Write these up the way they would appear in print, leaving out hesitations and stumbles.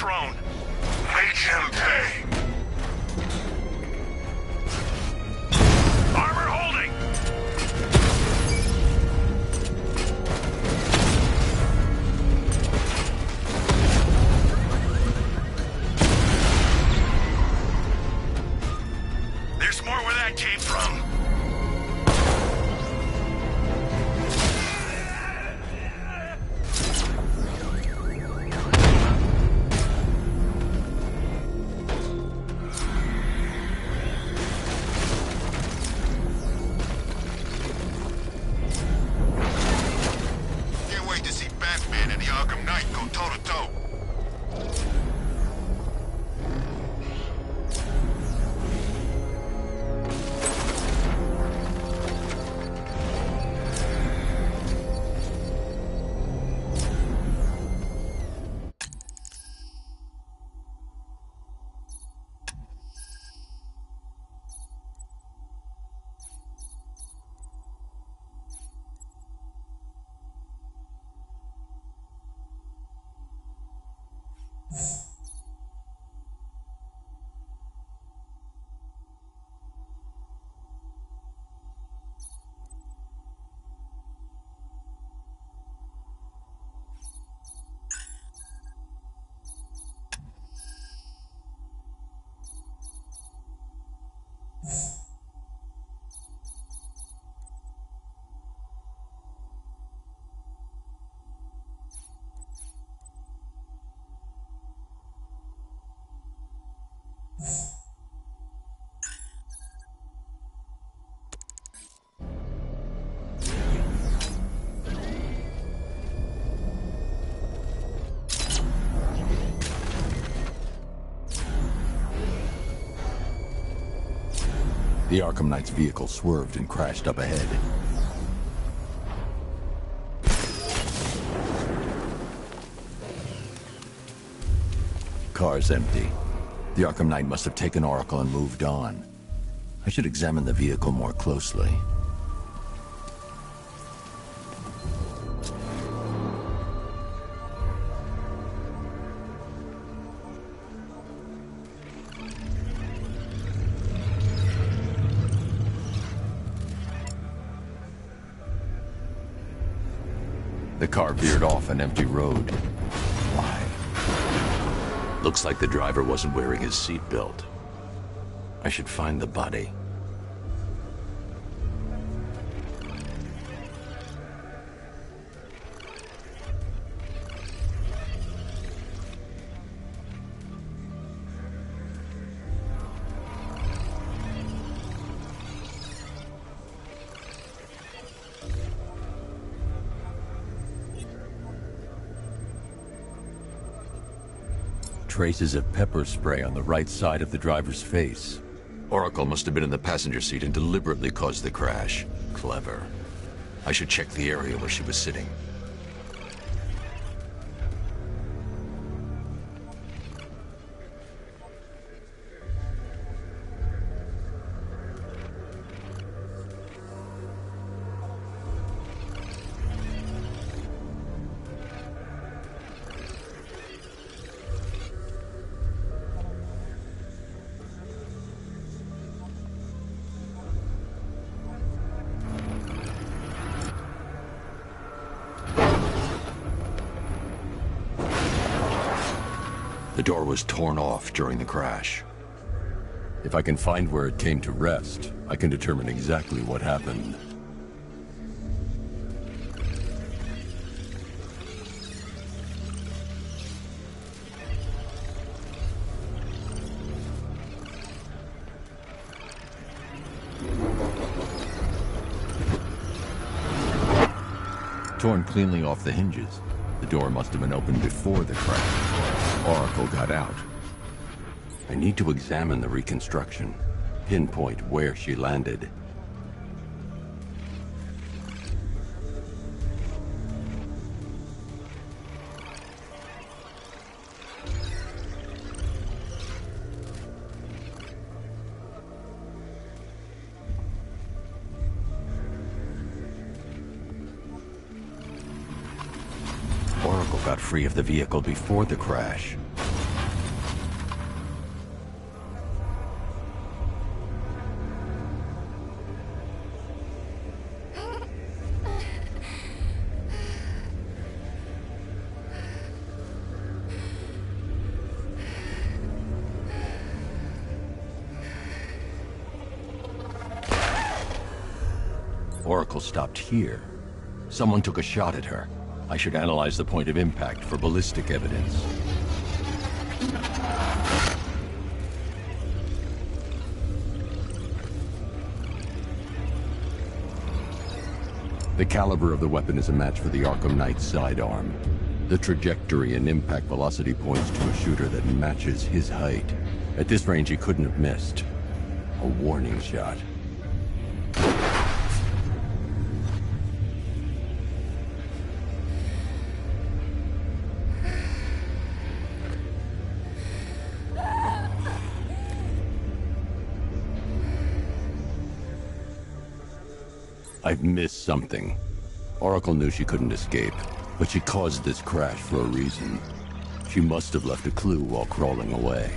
drone. Make him pay. Armor holding! There's more where that came from. Arkham Knight go toe-to-toe. The Arkham Knight's vehicle swerved and crashed up ahead. Car's empty. The Arkham Knight must have taken Oracle and moved on. I should examine the vehicle more closely. The car veered off an empty road. Why? Looks like the driver wasn't wearing his seatbelt. I should find the body. Traces of pepper spray on the right side of the driver's face. Oracle must have been in the passenger seat and deliberately caused the crash. Clever. I should check the area where she was sitting. The door was torn off during the crash. If I can find where it came to rest, I can determine exactly what happened. Torn cleanly off the hinges. The door must have been opened before the crash. Oracle got out. I need to examine the reconstruction, pinpoint where she landed. Oracle got free of the vehicle before the crash. Oracle stopped here. Someone took a shot at her. I should analyze the point of impact for ballistic evidence. The caliber of the weapon is a match for the Arkham Knight's sidearm. The trajectory and impact velocity points to a shooter that matches his height. At this range, he couldn't have missed. A warning shot. I've missed something. Oracle knew she couldn't escape, but she caused this crash for a reason. She must have left a clue while crawling away.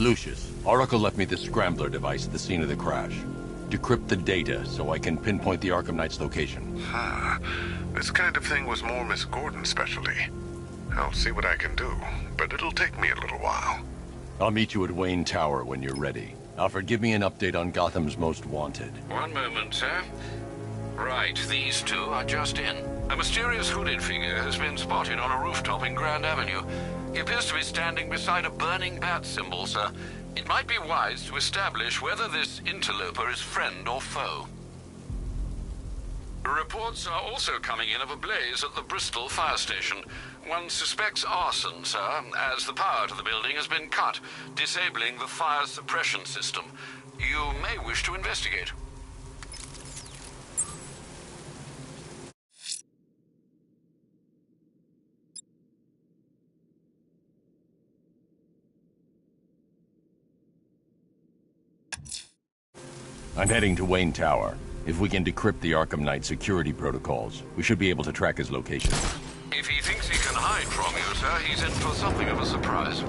Lucius, Oracle left me the scrambler device at the scene of the crash. Decrypt the data so I can pinpoint the Arkham Knight's location. This kind of thing was more Miss Gordon's specialty. I'll see what I can do, but it'll take me a little while. I'll meet you at Wayne Tower when you're ready. Alfred, give me an update on Gotham's Most Wanted. One moment, sir. Right, these two are just in. A mysterious hooded figure has been spotted on a rooftop in Grand Avenue. He appears to be standing beside a burning bat symbol, sir. It might be wise to establish whether this interloper is friend or foe. Reports are also coming in of a blaze at the Bristol fire station. One suspects arson, sir, as the power to the building has been cut, disabling the fire suppression system. You may wish to investigate. I'm heading to Wayne Tower. If we can decrypt the Arkham Knight security protocols, we should be able to track his location. If he thinks he can hide from you, sir, he's in for something of a surprise.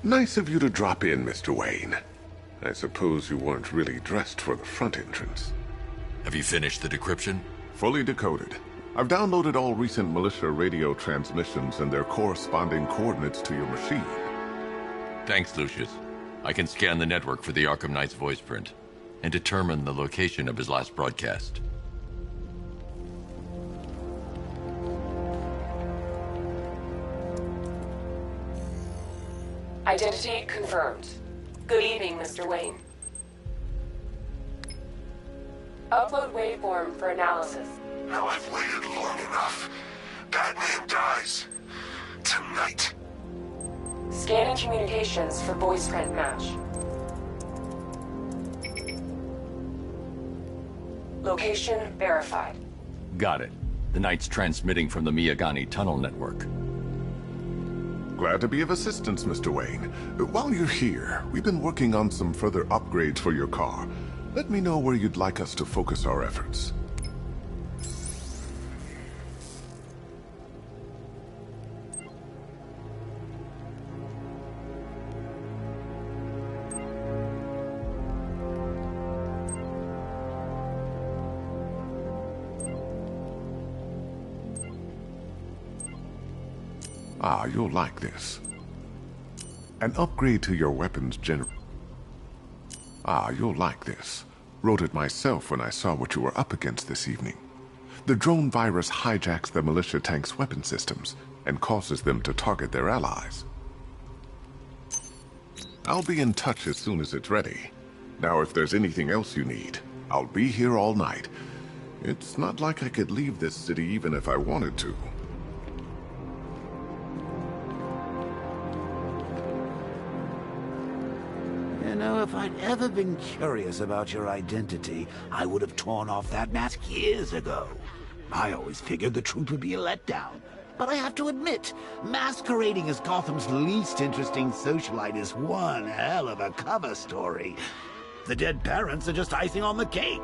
Nice of you to drop in, Mr. Wayne. I suppose you weren't really dressed for the front entrance. Have you finished the decryption? Fully decoded. I've downloaded all recent militia radio transmissions and their corresponding coordinates to your machine. Thanks, Lucius. I can scan the network for the Arkham Knight's voice print and determine the location of his last broadcast. Identity confirmed. Good evening, Mr. Wayne. Upload waveform for analysis. Now I've waited long enough. Batman dies. Tonight. Scanning communications for voice print match. Location verified. Got it. The Knight's transmitting from the Miyagani tunnel network. Glad to be of assistance, Mr. Wayne. While you're here, we've been working on some further upgrades for your car. Let me know where you'd like us to focus our efforts. Ah, you'll like this. An upgrade to your weapons Ah, you'll like this. Wrote it myself when I saw what you were up against this evening. The drone virus hijacks the militia tank's weapon systems and causes them to target their allies. I'll be in touch as soon as it's ready. Now, if there's anything else you need, I'll be here all night. It's not like I could leave this city even if I wanted to. You know, if I'd ever been curious about your identity, I would have torn off that mask years ago. I always figured the truth would be a letdown. But I have to admit, masquerading as Gotham's least interesting socialite is one hell of a cover story. The dead parents are just icing on the cake.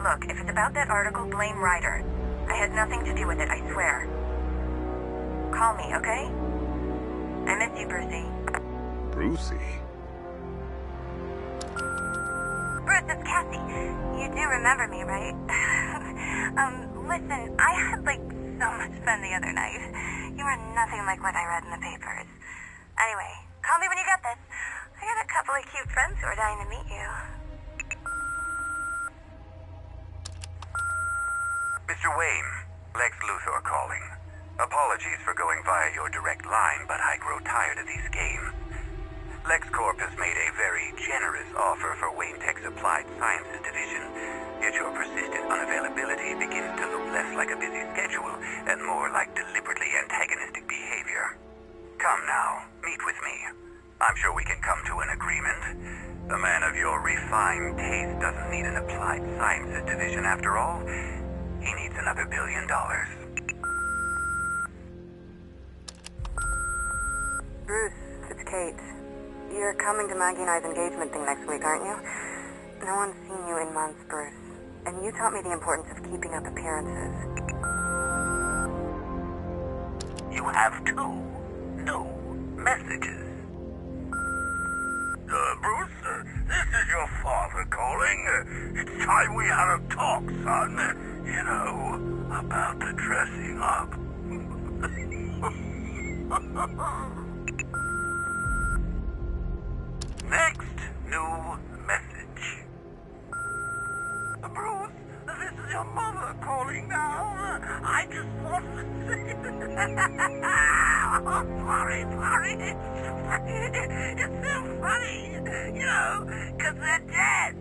Look, if it's about that article, blame Ryder. I had nothing to do with it, I swear. Call me, okay? I miss you, Brucey. Brucey? Bruce, it's Cassie. You do remember me, right? Listen, I had, so much fun the other night. You were nothing like what I read in the papers. Anyway, call me when you get this. I got a couple of cute friends who are dying to meet you. Mr. Wayne, Lex Luthor calling. Apologies for going via your direct line, but I grow tired of these games. LexCorp has made a very generous offer for Wayne Tech's Applied Sciences Division, yet your persistent unavailability begins to look less like a busy schedule and more like deliberately antagonistic behavior. Come now, meet with me. I'm sure we can come to an agreement. A man of your refined taste doesn't need an Applied Sciences Division after all. He needs another $1 billion. Bruce, it's Kate. You're coming to Maggie and I's engagement thing next week, aren't you? No one's seen you in months, Bruce. And you taught me the importance of keeping up appearances. You have two new messages. Bruce, this is your father calling. It's time we had a talk, son. You know, about the dressing up. Next new message. Bruce, this is your mother calling now. I just want to say... Oh, sorry. It's so funny. You know, because they're dead.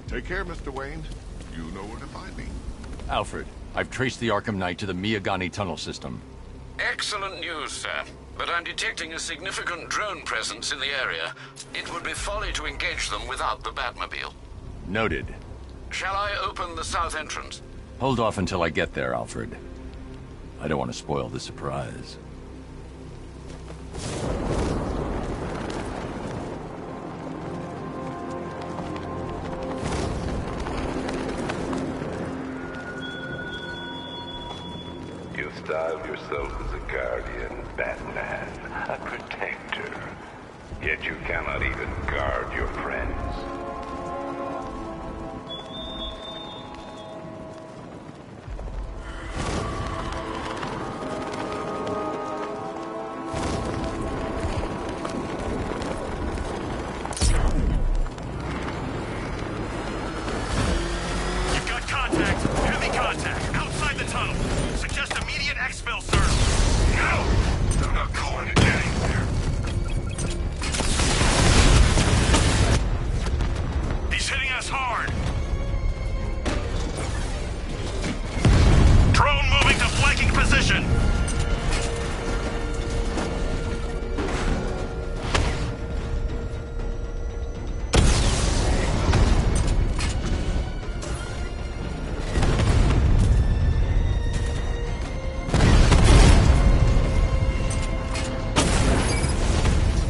Take care, Mr. Wayne. You know where to find me. Alfred, I've traced the Arkham Knight to the Miyagani tunnel system. Excellent news, sir. But I'm detecting a significant drone presence in the area. It would be folly to engage them without the Batmobile. Noted. Shall I open the south entrance? Hold off until I get there, Alfred. I don't want to spoil the surprise. You styled yourself as a guardian, Batman, a protector. Yet you cannot even guard your friends. You've got contact. Heavy contact. Outside the tunnel. Suggest immediate exfil, sir. No! I'm not going anywhere. He's hitting us hard. Drone moving to flanking position.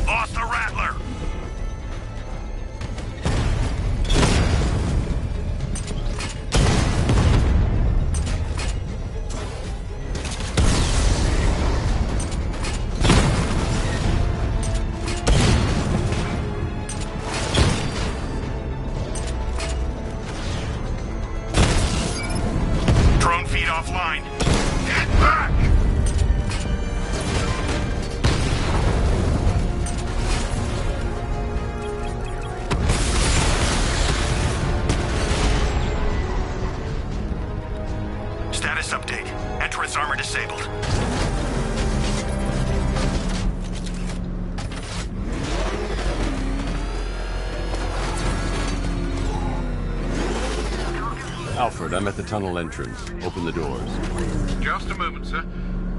Lost the Rattler. Drone feed offline. Get back! Status update. Entrance armor disabled. Alfred, I'm at the tunnel entrance. Open the doors. Just a moment, sir.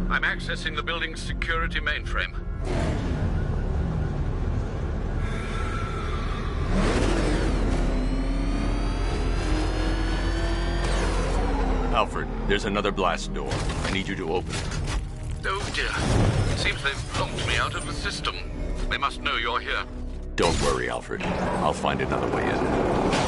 I'm accessing the building's security mainframe. Alfred, there's another blast door. I need you to open it. Oh dear. Seems they've locked me out of the system. They must know you're here. Don't worry, Alfred. I'll find another way in.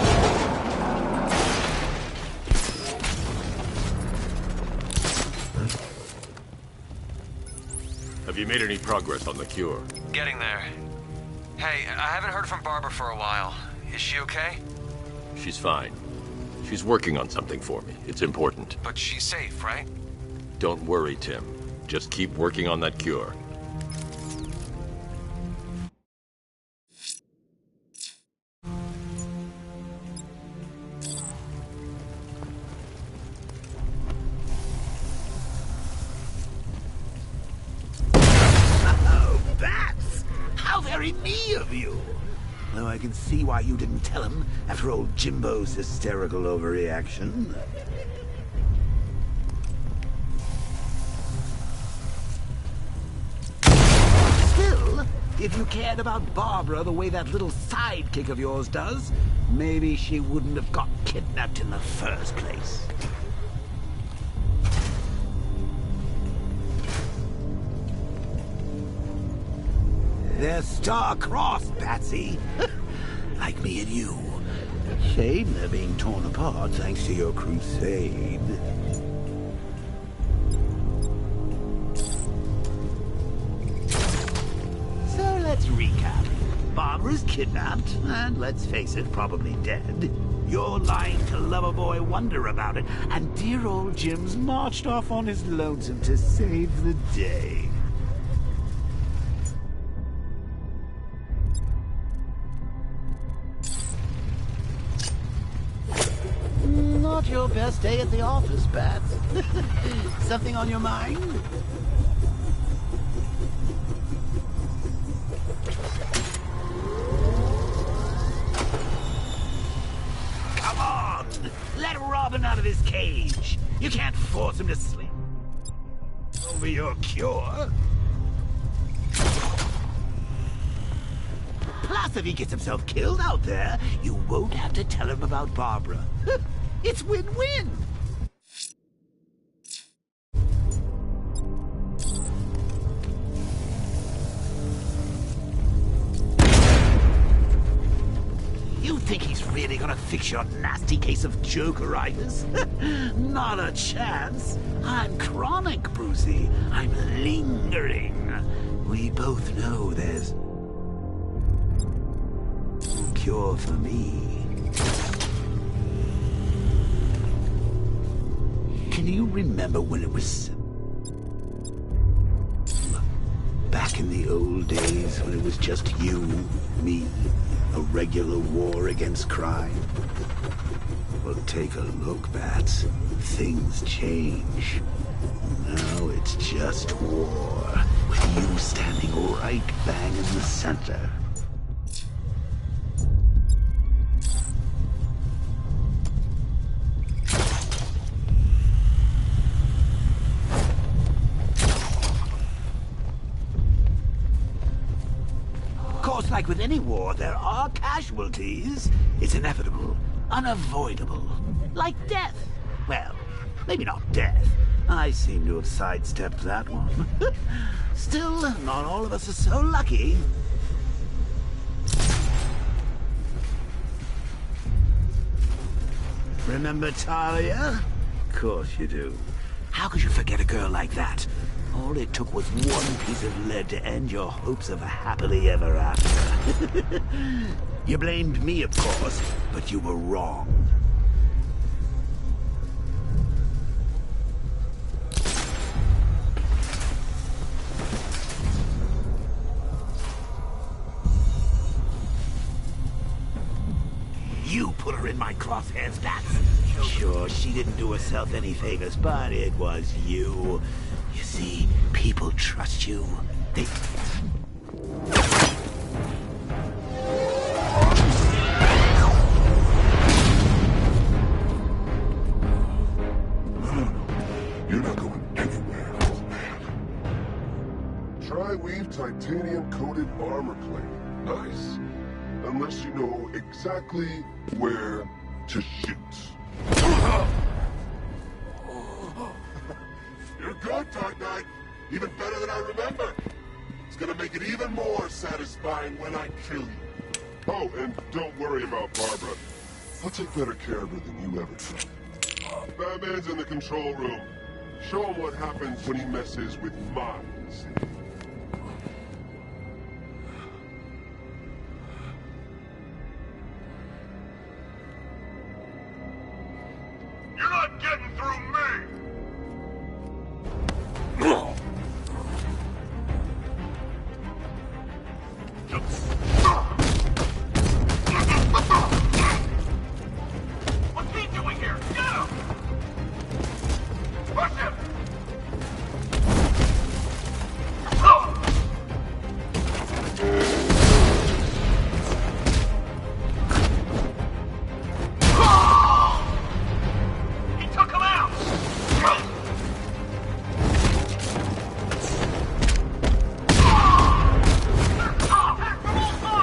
Have you made any progress on the cure? Getting there. Hey, I haven't heard from Barbara for a while. Is she okay? She's fine. She's working on something for me. It's important. But she's safe, right? Don't worry, Tim. Just keep working on that cure. Oh, Bats! How very me of you! Though I can see why you didn't tell him after old Jimbo's hysterical overreaction. Still, if you cared about Barbara the way that little sidekick of yours does, maybe she wouldn't have got kidnapped in the first place. They're star-crossed, Patsy. Like me and you. Shame they're being torn apart thanks to your crusade. So let's recap. Barbara's kidnapped, and let's face it, probably dead. You're lying to Loverboy Wonder about it, and dear old Jim's marched off on his lonesome to save the day. Not your best day at the office, Bats. Something on your mind? Come on! Let Robin out of his cage. You can't force him to sleep over your cure. Plus, Plus, if he gets himself killed out there, you won't have to tell him about Barbara. It's win-win. You think he's really gonna fix your nasty case of Jokeritis? Not a chance. I'm chronic, Brucey. I'm lingering. We both know there's no cure for me. Can you remember when it was back in the old days when it was just you, me, a regular war against crime? Well, take a look, Bats. Things change. Now it's just war, with you standing right bang in the center. Of course, like with any war, there are casualties. It's inevitable, unavoidable, like death. Well, maybe not death. I seem to have sidestepped that one. Still, not all of us are so lucky. Remember Talia? Of course you do. How could you forget a girl like that? All it took was one piece of lead to end your hopes of a happily ever after. You blamed me, of course, but you were wrong. You put her in my crosshairs, Bats. Sure, she didn't do herself any favors, but it was you. You see, people trust you. They... You're not going anywhere, old man. Tri-weave titanium-coated armor plate. Nice. Unless you know exactly where to shoot. You're good, Dark Knight. Even better than I remember. It's gonna make it even more satisfying when I kill you. Oh, and don't worry about Barbara. I'll take better care of her than you ever did. Batman's in the control room. Show him what happens when he messes with minds. You're not getting through me! What's he doing here? Get him! Push him! He took him out! They're all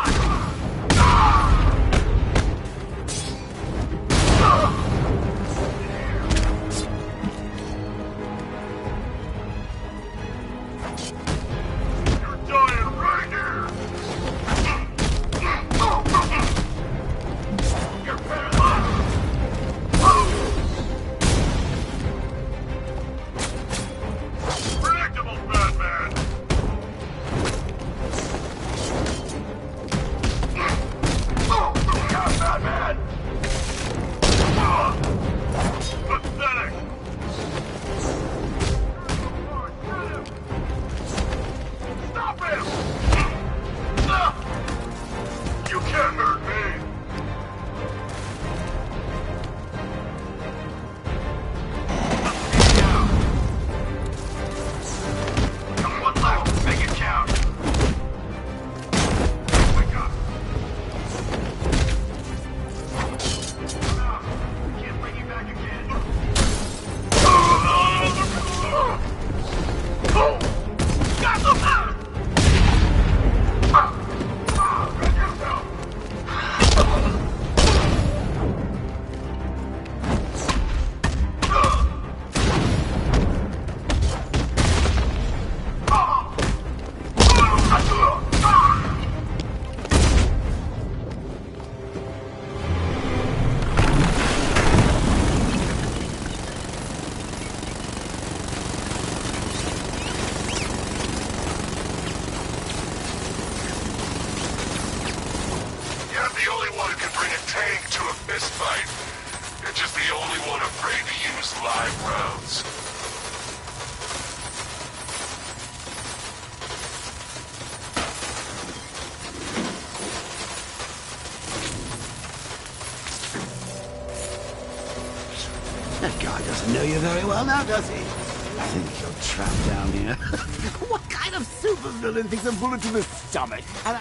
the only one who can bring a tank to a fistfight. You're just the only one afraid to use live rounds. That guy doesn't know you very well now, does he? I think you're trapped down here. What kind of supervillain thinks a bullet to the stomach and a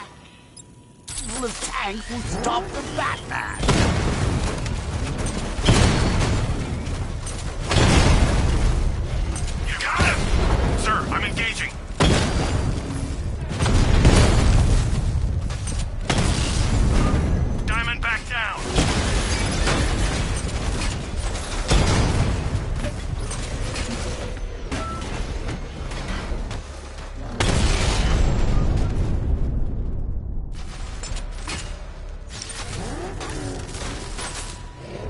full of tanks will stop the Batman? You got him! Sir, I'm engaging. Diamond back down.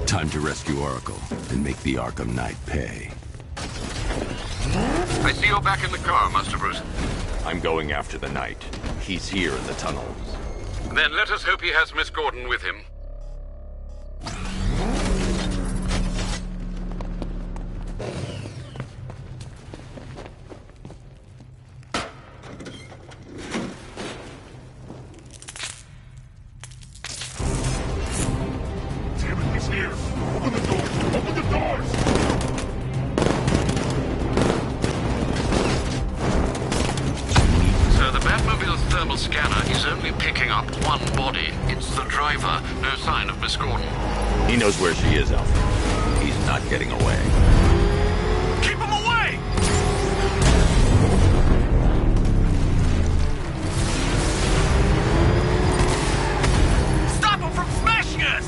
Time to rescue Oracle and make the Arkham Knight pay. I see you're back in the car, Master Bruce. I'm going after the Knight. He's here in the tunnels. Then let us hope he has Miss Gordon with him. Damn it, he's here! Open the doors! Open the doors! So the Batmobile's thermal scanner is only picking up one body. It's the driver. No sign of Miss Gordon. He knows where she is, Alfred. He's not getting away. Keep him away! Stop him from smashing us!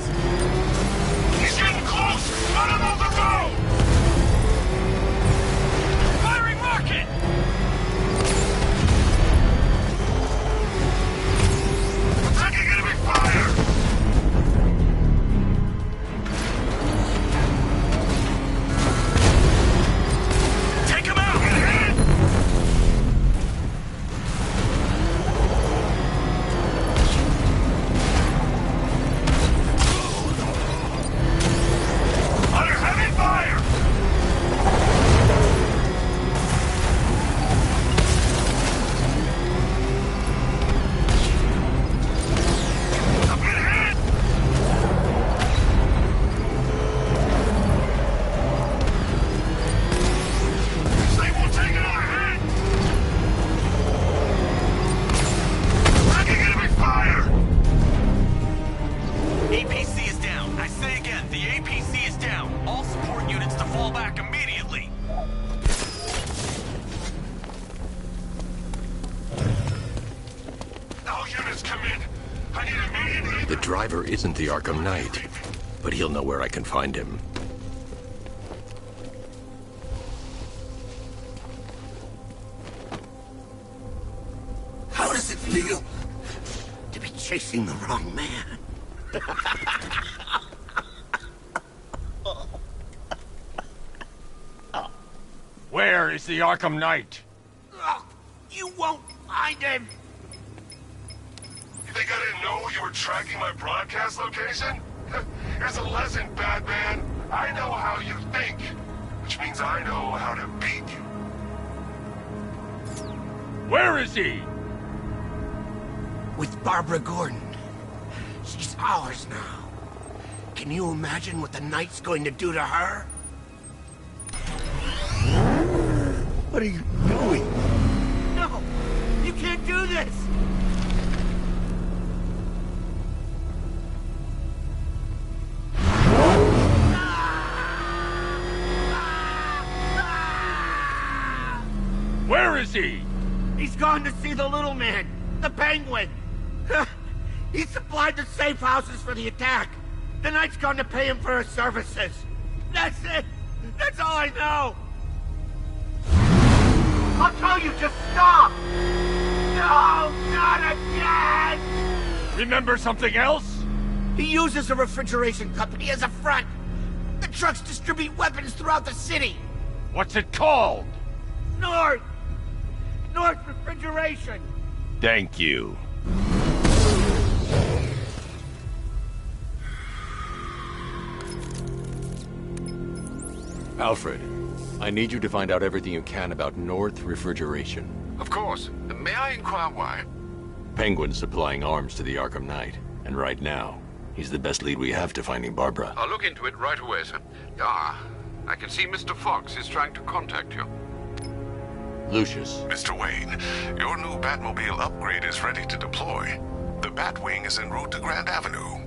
He's getting close! Run him off the road! Firing rocket! Attacking enemy fire! Take him out! Under heavy fire! I'm getting hit! They will take another hit! Attacking enemy fire! APC is down. I say again, the APC is down. All support units to fall back immediately. All units come in. I need immediate aid. The driver isn't the Arkham Knight, but he'll know where I can find him. How does it feel to be chasing the wrong man? Where is the Arkham Knight? You won't find him! You think I didn't know you were tracking my broadcast location? Here's a lesson, Batman. I know how you think, which means I know how to beat you. Where is he? With Barbara Gordon. She's ours now. Can you imagine what the Knight's going to do to her? What are you doing? No! You can't do this! Where is he? He's gone to see the little man, the Penguin. He supplied the safe houses for the attack. The Knight's gone to pay him for his services. That's it. That's all I know. I'll tell you, just stop. No, not again. Remember something else? He uses a refrigeration company as a front. The trucks distribute weapons throughout the city. What's it called? North Refrigeration. Thank you. Alfred, I need you to find out everything you can about North Refrigeration. Of course. May I inquire why? Penguin's supplying arms to the Arkham Knight, and right now, he's the best lead we have to finding Barbara. I'll look into it right away, sir. Ah, I can see Mr. Fox is trying to contact you. Lucius. Mr. Wayne, your new Batmobile upgrade is ready to deploy. The Batwing is en route to Grand Avenue.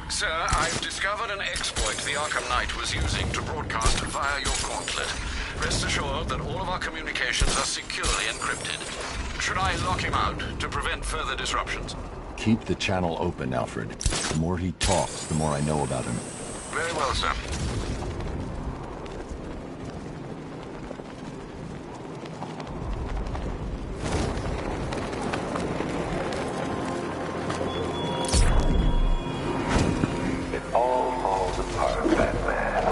Sir, I've discovered an exploit the Arkham Knight was using to broadcast via your gauntlet. Rest assured that all of our communications are securely encrypted. Should I lock him out to prevent further disruptions? Keep the channel open, Alfred. The more he talks, the more I know about him. Very well, sir. It all falls apart, Batman.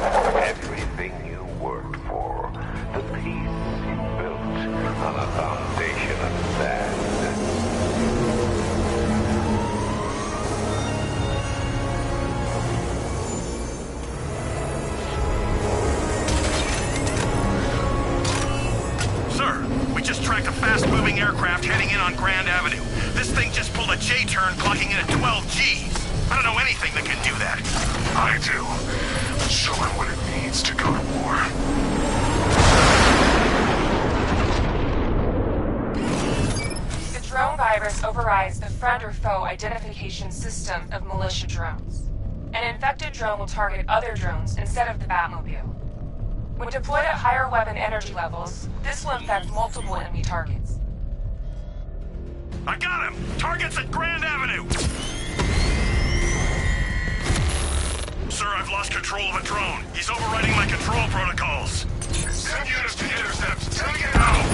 Everything you worked for. The peace you built on a foundation of sand. Sir, we just tracked a fast-moving aircraft heading in on Grand Avenue. This thing just pulled a J-turn clocking in at 12 Gs. I don't know anything that can do that. I do. Show him what it means to go to war. The drone virus overrides the friend or foe identification system of militia drones. An infected drone will target other drones instead of the Batmobile. When deployed at higher weapon energy levels, this will infect multiple enemy targets. I got him! Target's at Grand Avenue! Sir, I've lost control of a drone. He's overriding my control protocols. Send units to intercept. Take it out!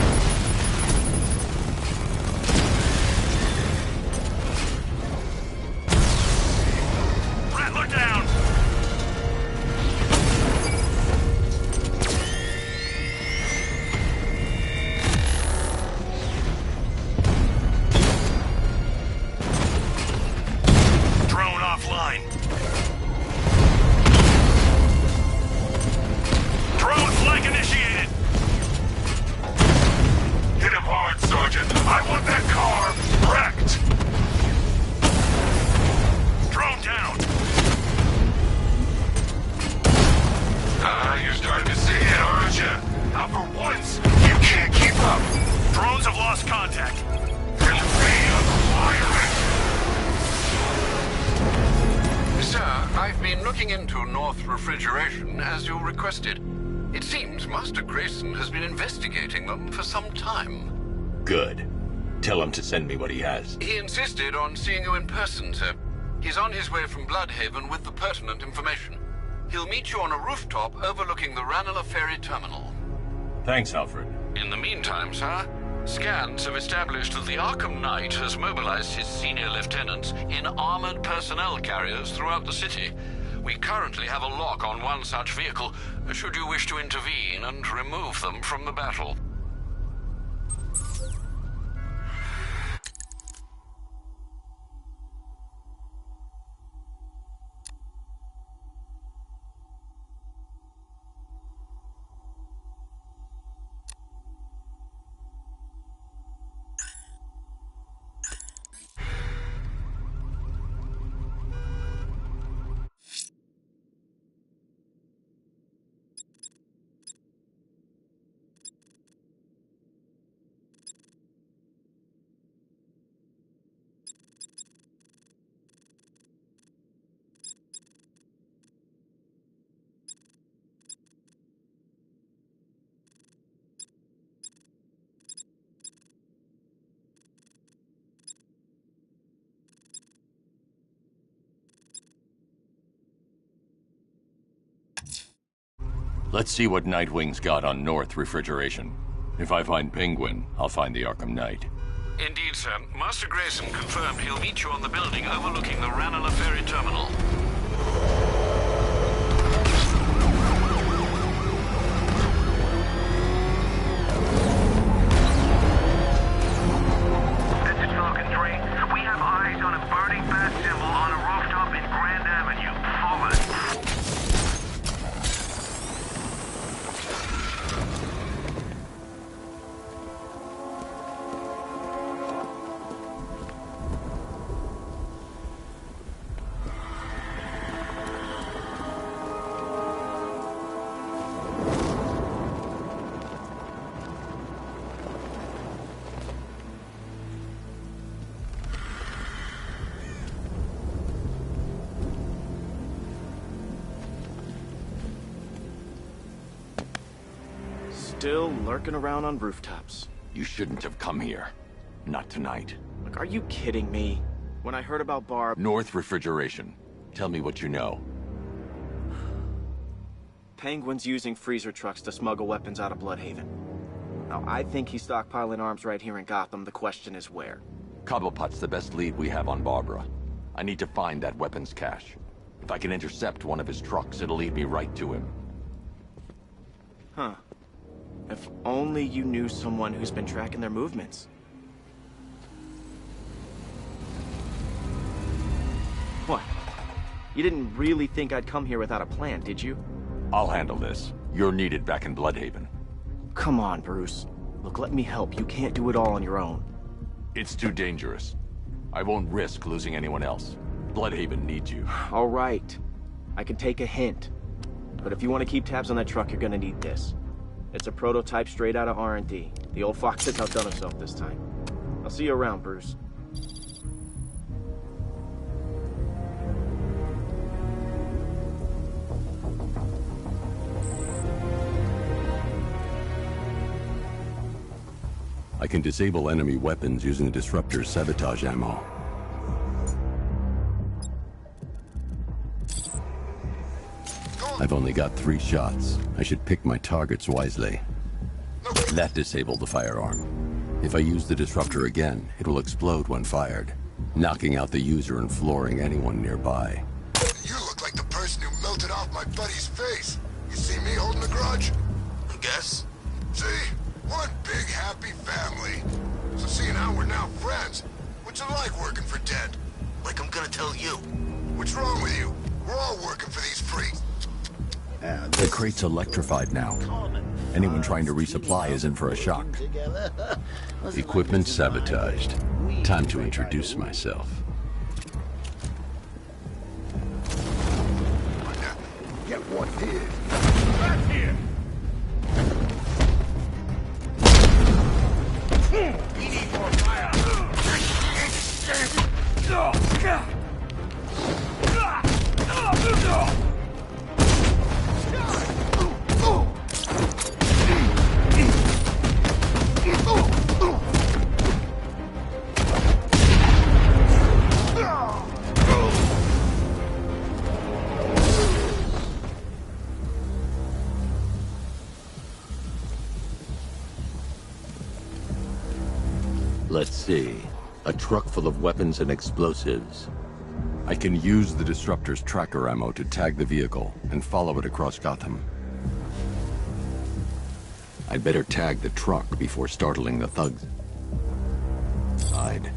Rattler down! Drone offline. Drone flank initiated! Hit him hard, Sergeant. I want that car wrecked. Drone down! You're starting to see it, aren't you? Now for once, you can't keep up. Drones have lost contact. Sir, I've been looking into North Refrigeration as you requested. It seems Master Grayson has been investigating them for some time. Good. Tell him to send me what he has. He insisted on seeing you in person, sir. He's on his way from Bloodhaven with the pertinent information. He'll meet you on a rooftop overlooking the Ranelagh Ferry Terminal. Thanks, Alfred. In the meantime, sir, scans have established that the Arkham Knight has mobilized his senior lieutenants in armored personnel carriers throughout the city. We currently have a lock on one such vehicle, should you wish to intervene and remove them from the battle. Let's see what Nightwing's got on North Refrigeration. If I find Penguin, I'll find the Arkham Knight. Indeed, sir. Master Grayson confirmed he'll meet you on the building overlooking the Ranelagh Ferry Terminal. still lurking around on rooftops. You shouldn't have come here. Not tonight. Like, are you kidding me? When I heard about Barb... North Refrigeration. Tell me what you know. Penguin's using freezer trucks to smuggle weapons out of Bloodhaven. Now, I think he's stockpiling arms right here in Gotham. The question is where. Cobblepot's the best lead we have on Barbara. I need to find that weapons cache. If I can intercept one of his trucks, it'll lead me right to him. Huh. If only you knew someone who's been tracking their movements. What? You didn't really think I'd come here without a plan, did you? I'll handle this. You're needed back in Bloodhaven. Come on, Bruce. Look, let me help. You can't do it all on your own. It's too dangerous. I won't risk losing anyone else. Bloodhaven needs you. All right. I can take a hint. But if you want to keep tabs on that truck, you're gonna need this. It's a prototype straight out of R&D. The old fox has outdone himself this time. I'll see you around, Bruce. I can disable enemy weapons using the disruptor's sabotage ammo. I've only got 3 shots. I should pick my targets wisely. That disabled the firearm. If I use the disruptor again, it will explode when fired, knocking out the user and flooring anyone nearby. You look like the person who melted off my buddy's face. You see me holding a grudge? I guess. See? One big happy family. So seeing how we're now friends, what's it like working for Dead? Like I'm gonna tell you. What's wrong with you? We're all working for these freaks. The crate's electrified now. Anyone trying to resupply is in for a shock. Equipment sabotaged. Time to introduce myself. Get what did? Back here! We need more fire! Let's see. A truck full of weapons and explosives. I can use the disruptor's tracker ammo to tag the vehicle and follow it across Gotham. I'd better tag the truck before startling the thugs. Hide.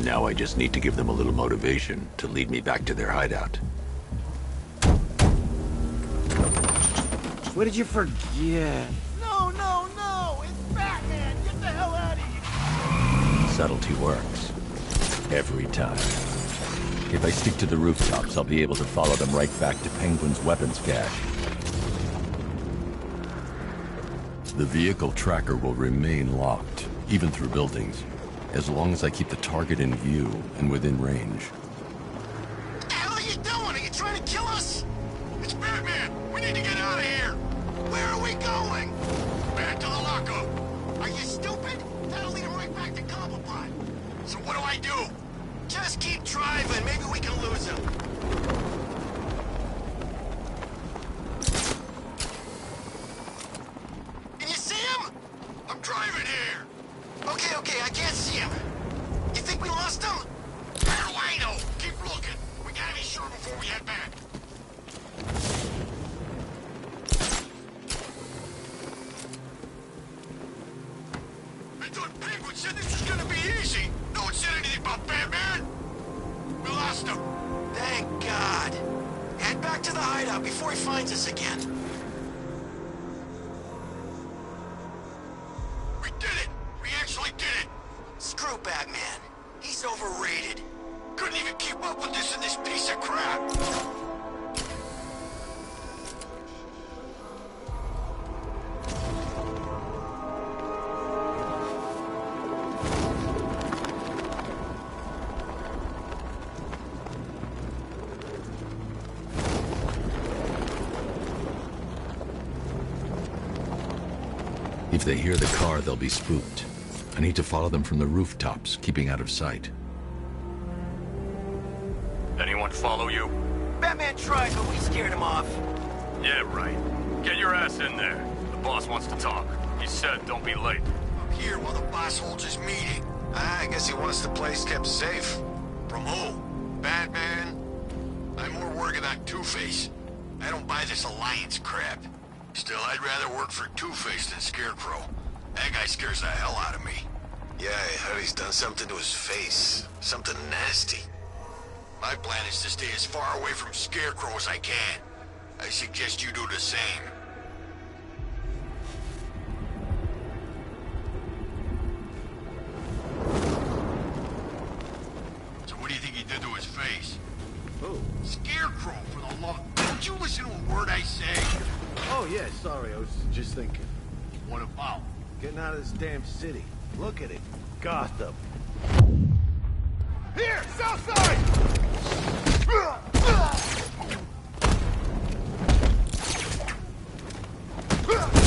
Now I just need to give them a little motivation to lead me back to their hideout. What did you forget? No! It's Batman! Get the hell out of here! Subtlety works. Every time. If I stick to the rooftops, I'll be able to follow them right back to Penguin's weapons cache. The vehicle tracker will remain locked, even through buildings, as long as I keep the target in view and within range. What the hell are you doing? Are you trying to kill us? It's Batman! We need to get out of here! Where are we going? Back to the lockup! Are you stupid? That'll lead him right back to Cobblepot. So what do I do? Just keep driving. Maybe we can lose him. Can you see him? I'm driving here. Okay, I can't see him. You think we lost him? How do I know? Keep looking. We gotta be sure before we head back. I thought Penguin said this was gonna be easy. No one said anything about Batman. We lost him. Thank God. Head back to the hideout before he finds us again. We did it. We actually did it. Screw Batman. He's overrated. Couldn't even keep up with this in this piece of crap. If they hear the car, they'll be spooked. I need to follow them from the rooftops, keeping out of sight. Anyone follow you? Batman tried, but we scared him off. Yeah, right. Get your ass in there. The boss wants to talk. He said don't be late. I'm here while the boss holds his meeting. I guess he wants the place kept safe. From who? Batman? I'm more worried about Two-Face. I don't buy this alliance crap. Still, I'd rather work for Two-Face than Scarecrow. That guy scares the hell out of me. Yeah, I heard he's done something to his face. Something nasty. My plan is to stay as far away from Scarecrow as I can. I suggest you do the same. So what do you think he did to his face? Who? Scarecrow, for the love... Don't you listen to a word I say? Oh, yeah, sorry. I was just thinking. What about? Getting out of this damn city. Look at it. Gotham. Here! South side!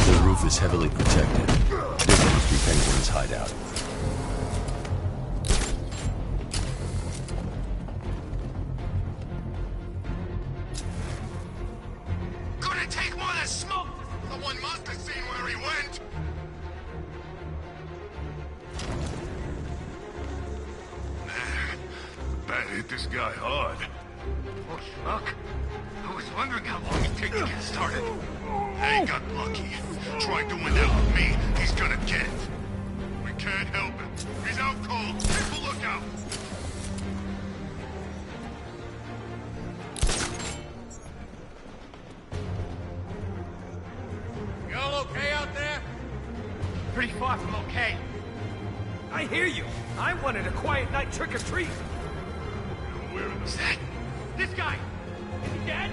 The roof is heavily protected. This must be Penguin's hideout. Couldn't take more than smoke! Someone must have seen where he went! Bat hit this guy hard. Oh, schmuck. I was wondering how long it'd take to get started. I got lucky. Try doing that with me, he's gonna get it. We can't help it. He's out cold. Keep a lookout. Y'all okay out there? Pretty far from okay. I hear you. I wanted a quiet night trick-or-treat. Where is that? This guy! Is he dead?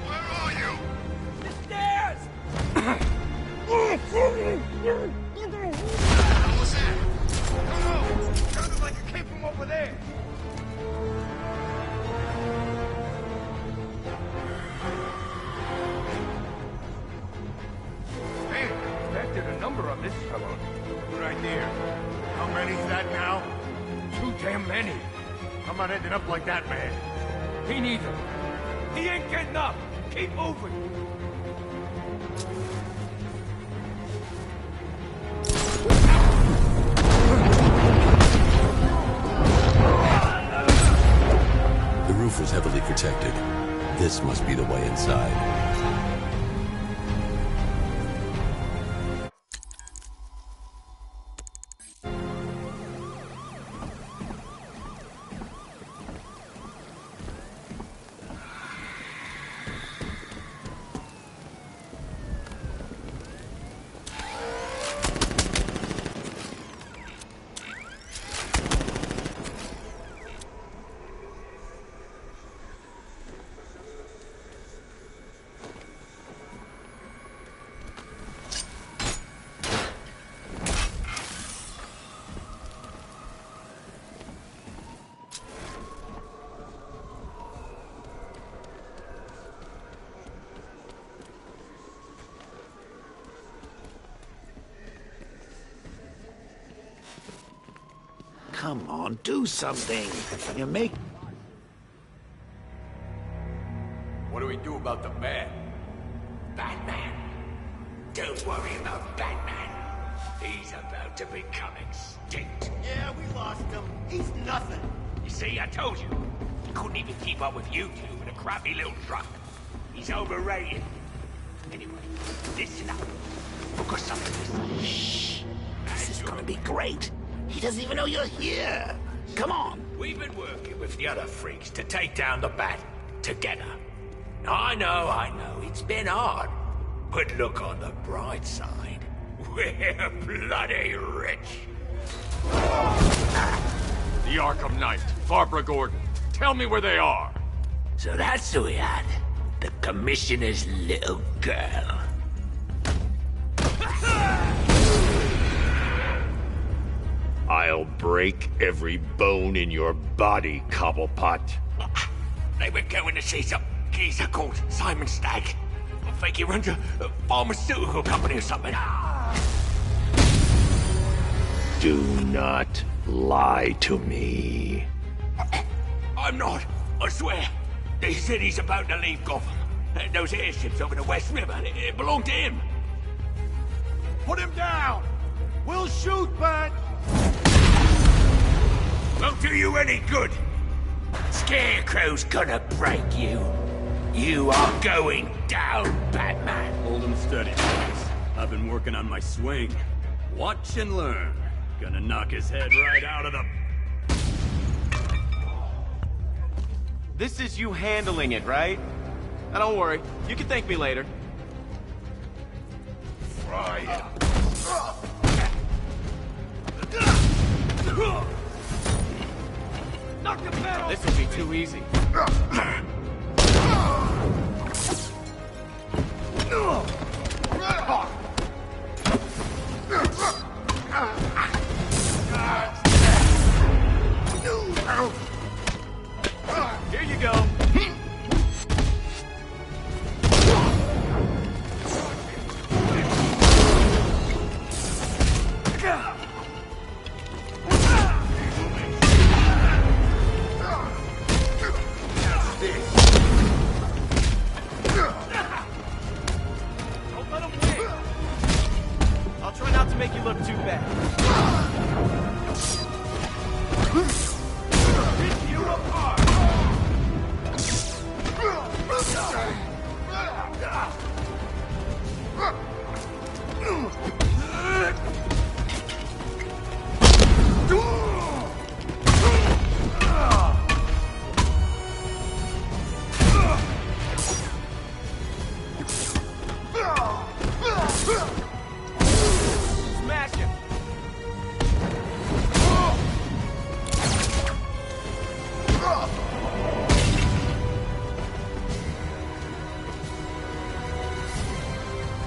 Where are you? The stairs! What was that? Don't know. Sounded like it came from over there. Hey, expected a number of this fellow. Right there. How many's that now? Too damn many. I'm not ending up like that, man. Me neither. He ain't getting up. Keep moving. The roof was heavily protected. This must be the way inside. Come on, do something. You make... What do we do about the man? Batman. Don't worry about Batman. He's about to become extinct. Yeah, we lost him. He's nothing. You see, I told you. He couldn't even keep up with you two in a crappy little truck. He's overrated. Anyway, listen up. Focus on this. Shh. This is gonna be great. He doesn't even know you're here. Come on. We've been working with the other freaks to take down the Bat together. I know, it's been hard. But look on the bright side. We're bloody rich. The Arkham Knight, Barbara Gordon. Tell me where they are. So that's who we had. The Commissioner's little girl. I'll break every bone in your body, Cobblepot. They were going to see some geezer called Simon Stagg. I think he runs a pharmaceutical company or something. Do not lie to me. I'm not. I swear. They said he's about to leave Gotham. Those airships over the West River, it belonged to him. Put him down! We'll shoot, but... Won't do you any good. Scarecrow's gonna break you. You are going down, Batman. Hold him steady, please. I've been working on my swing. Watch and learn. Gonna knock his head right out of the... This is you handling it, right? Now don't worry, you can thank me later. Fry him. Knock the pedal! This will be too easy. Here you go. Don't let him win. I'll try not to make you look too bad. Rip you apart. Smash him.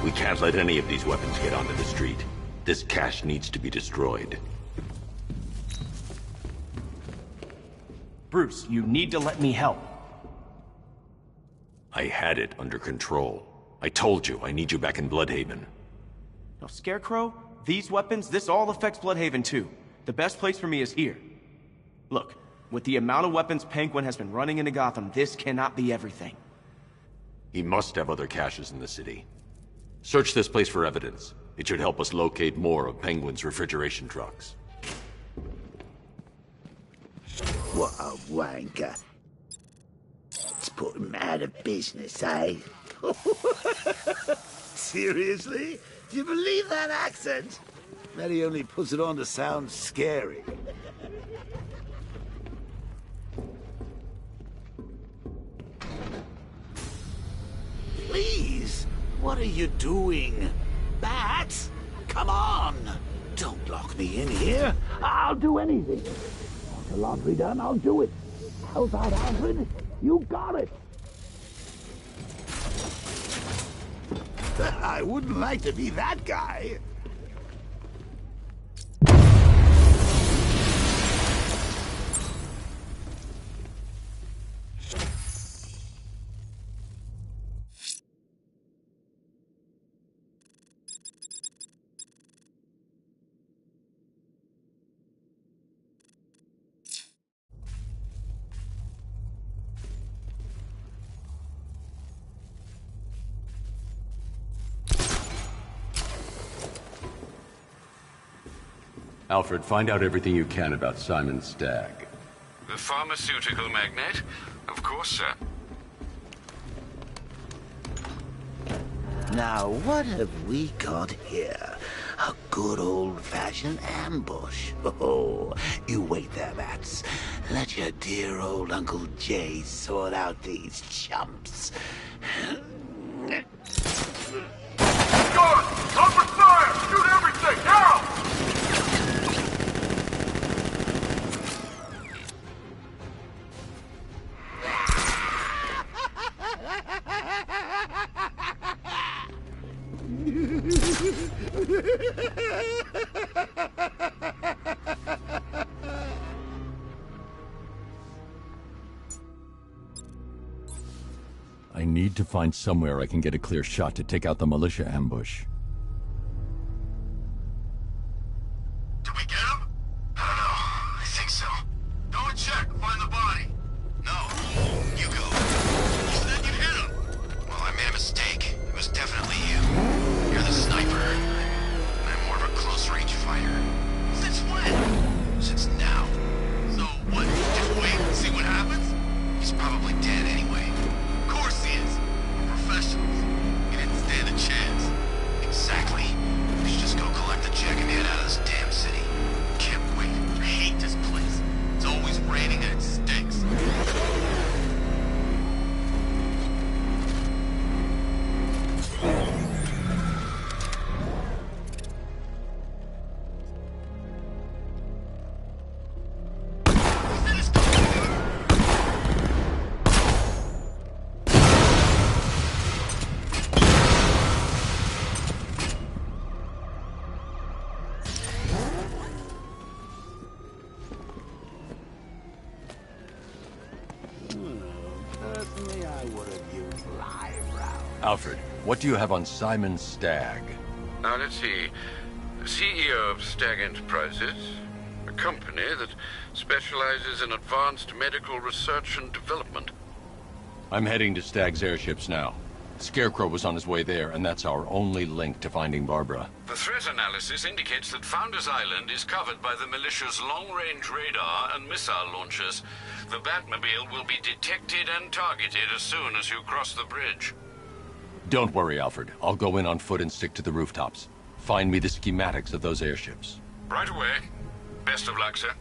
We can't let any of these weapons get onto the street. This cache needs to be destroyed. Bruce, you need to let me help. I had it under control. I told you, I need you back in Bloodhaven. Now, Scarecrow, these weapons, this all affects Bloodhaven too. The best place for me is here. Look, with the amount of weapons Penguin has been running into Gotham, this cannot be everything. He must have other caches in the city. Search this place for evidence. It should help us locate more of Penguin's refrigeration trucks. What a wanker. Let's put him out of business, eh? Seriously? Do you believe that accent? That he only puts it on to sound scary. Please, what are you doing? Bats? Come on! Don't lock me in here. I'll do anything. Want the laundry done? I'll do it. How's that, Alfred? You got it. I wouldn't like to be that guy. Alfred, find out everything you can about Simon Stagg. The pharmaceutical magnate? Of course, sir. Now, what have we got here? A good old-fashioned ambush. Oh, you wait there, Bats. Let your dear old Uncle Jay sort out these chumps. Guard! Open fire! Shoot everything! Now! I need to find somewhere I can get a clear shot to take out the militia ambush. Did we get him? Alfred, what do you have on Simon Stagg? Now, let's see. CEO of Stagg Enterprises, a company that specializes in advanced medical research and development. I'm heading to Stagg's airships now. Scarecrow was on his way there, and that's our only link to finding Barbara. The threat analysis indicates that Founders Island is covered by the militia's long-range radar and missile launchers. The Batmobile will be detected and targeted as soon as you cross the bridge. Don't worry, Alfred. I'll go in on foot and stick to the rooftops. Find me the schematics of those airships. Right away. Best of luck, sir.